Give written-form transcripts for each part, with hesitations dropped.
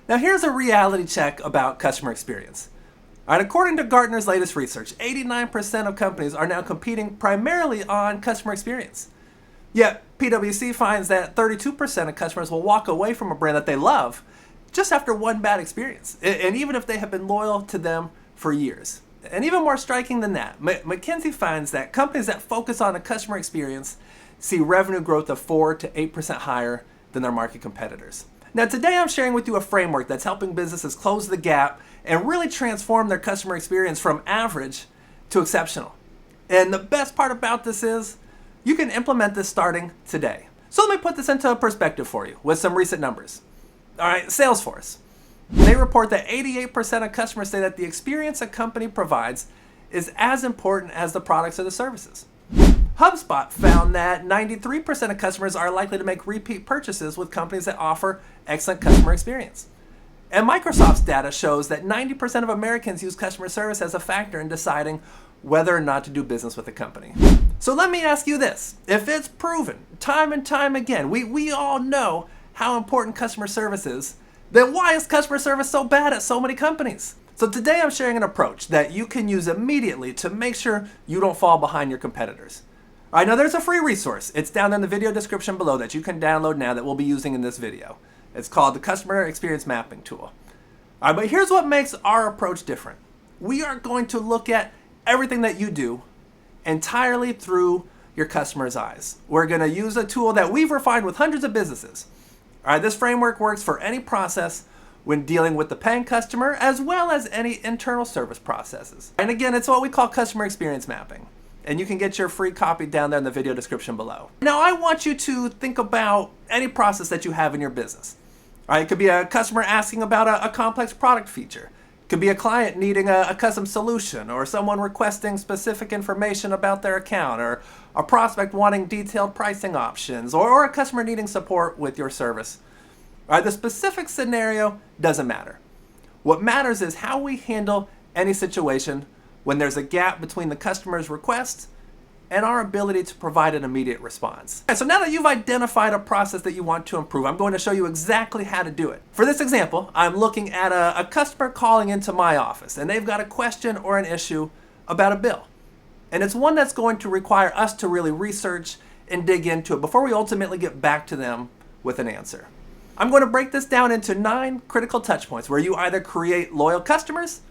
Now here's a reality check about customer experience. All right, according to Gartner's latest research, 89% of companies are now competing primarily on customer experience. Yet PwC finds that 32% of customers will walk away from a brand that they love just after one bad experience, and even if they have been loyal to them for years. And even more striking than that, McKinsey finds that companies that focus on a customer experience see revenue growth of 4 to 8% higher than their market competitors. Now today I'm sharing with you a framework that's helping businesses close the gap and really transform their customer experience from average to exceptional. And the best part about this is you can implement this starting today. So let me put this into perspective for you with some recent numbers. All right, Salesforce. They report that 88% of customers say that the experience a company provides is as important as the products or the services. HubSpot found that 93% of customers are likely to make repeat purchases with companies that offer excellent customer experience. And Microsoft's data shows that 90% of Americans use customer service as a factor in deciding whether or not to do business with a company. So let me ask you this. If it's proven time and time again, we all know how important customer service is, then why is customer service so bad at so many companies? So today I'm sharing an approach that you can use immediately to make sure you don't fall behind your competitors. All right, now there's a free resource. It's down in the video description below that you can download now that we'll be using in this video. It's called the Customer Experience Mapping Tool. All right, but here's what makes our approach different. We are going to look at everything that you do entirely through your customer's eyes. We're going to use a tool that we've refined with hundreds of businesses. All right, this framework works for any process when dealing with the paying customer as well as any internal service processes. And again, it's what we call customer experience mapping. And you can get your free copy down there in the video description below. Now, I want you to think about any process that you have in your business. All right, it could be a customer asking about a complex product feature. It could be a client needing a custom solution, or someone requesting specific information about their account, or a prospect wanting detailed pricing options, or a customer needing support with your service. All right, the specific scenario doesn't matter. What matters is how we handle any situation when there's a gap between the customer's request and our ability to provide an immediate response. And so now that you've identified a process that you want to improve, I'm going to show you exactly how to do it. For this example, I'm looking at a customer calling into my office, and they've got a question or an issue about a bill. And it's one that's going to require us to really research and dig into it before we ultimately get back to them with an answer. I'm going to break this down into 9 critical touch points where you either create loyal customers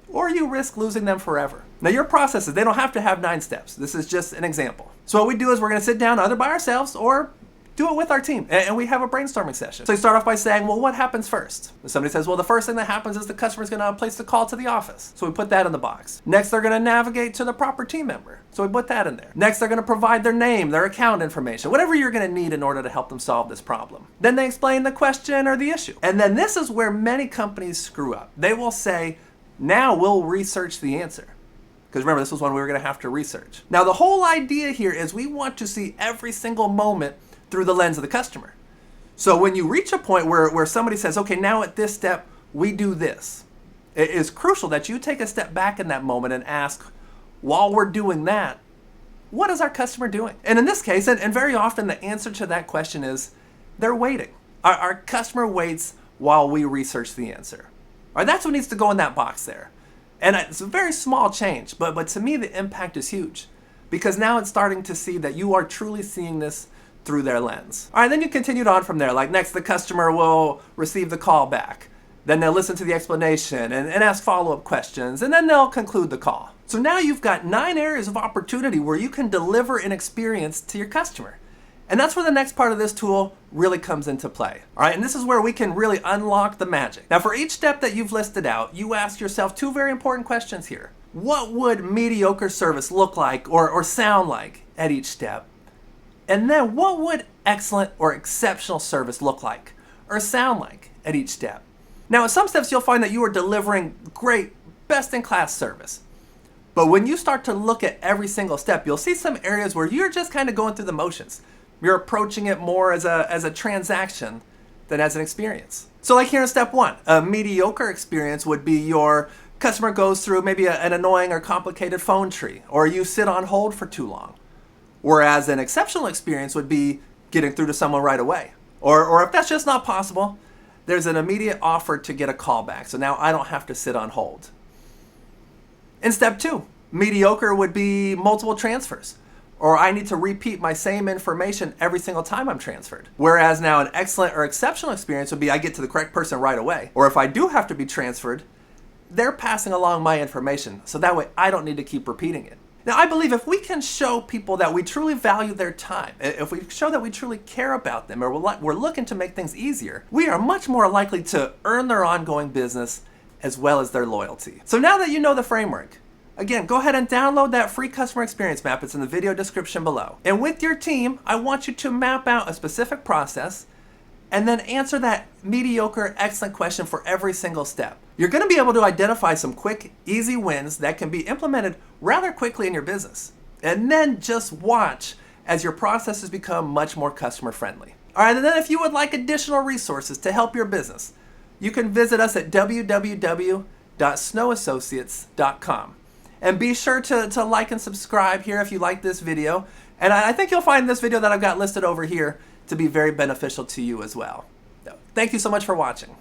or you risk losing them forever. Now your processes, they don't have to have 9 steps. This is just an example. So what we do is we're gonna sit down either by ourselves or do it with our team, and we have a brainstorming session. So you start off by saying, well, what happens first? And somebody says, well, the first thing that happens is the customer's gonna place the call to the office. So we put that in the box. Next, they're gonna navigate to the proper team member. So we put that in there. Next, they're gonna provide their name, their account information, whatever you're gonna need in order to help them solve this problem. Then they explain the question or the issue. And then this is where many companies screw up. They will say, now we'll research the answer. Because remember, this was one we were going to have to research. Now, the whole idea here is we want to see every single moment through the lens of the customer. So when you reach a point where somebody says, okay, now at this step, we do this, it is crucial that you take a step back in that moment and ask, while we're doing that, what is our customer doing? And in this case, and very often the answer to that question is, they're waiting. Our customer waits while we research the answer. All right, that's what needs to go in that box there. And it's a very small change, but to me, the impact is huge because now it's starting to see that you are truly seeing this through their lens. All right, then you continued on from there. Like next, the customer will receive the call back. Then they'll listen to the explanation and ask follow-up questions, and then they'll conclude the call. So now you've got 9 areas of opportunity where you can deliver an experience to your customer. And that's where the next part of this tool really comes into play. All right, and this is where we can really unlock the magic. Now, for each step that you've listed out, you ask yourself 2 very important questions here. What would mediocre service look like or sound like at each step? And then what would excellent or exceptional service look like or sound like at each step? Now, at some steps, you'll find that you are delivering great, best-in-class service. But when you start to look at every single step, you'll see some areas where you're just kind of going through the motions. You're approaching it more as a transaction than as an experience. So like here in step 1, a mediocre experience would be your customer goes through maybe an annoying or complicated phone tree, or you sit on hold for too long. Whereas an exceptional experience would be getting through to someone right away. Or if that's just not possible, there's an immediate offer to get a call back. So now I don't have to sit on hold. In step 2, mediocre would be multiple transfers, or I need to repeat my same information every single time I'm transferred. Whereas now an excellent or exceptional experience would be I get to the correct person right away. Or if I do have to be transferred, they're passing along my information, so that way I don't need to keep repeating it. Now, I believe if we can show people that we truly value their time, if we show that we truly care about them, or we're looking to make things easier, we are much more likely to earn their ongoing business as well as their loyalty. So now that you know the framework, again, go ahead and download that free customer experience map. It's in the video description below. And with your team, I want you to map out a specific process and then answer that mediocre, excellent question for every single step. You're going to be able to identify some quick, easy wins that can be implemented rather quickly in your business. And then just watch as your processes become much more customer friendly. All right, and then if you would like additional resources to help your business, you can visit us at www.snowassociates.com. And be sure to like and subscribe here if you like this video. And I think you'll find this video that I've got listed over here to be very beneficial to you as well. Thank you so much for watching.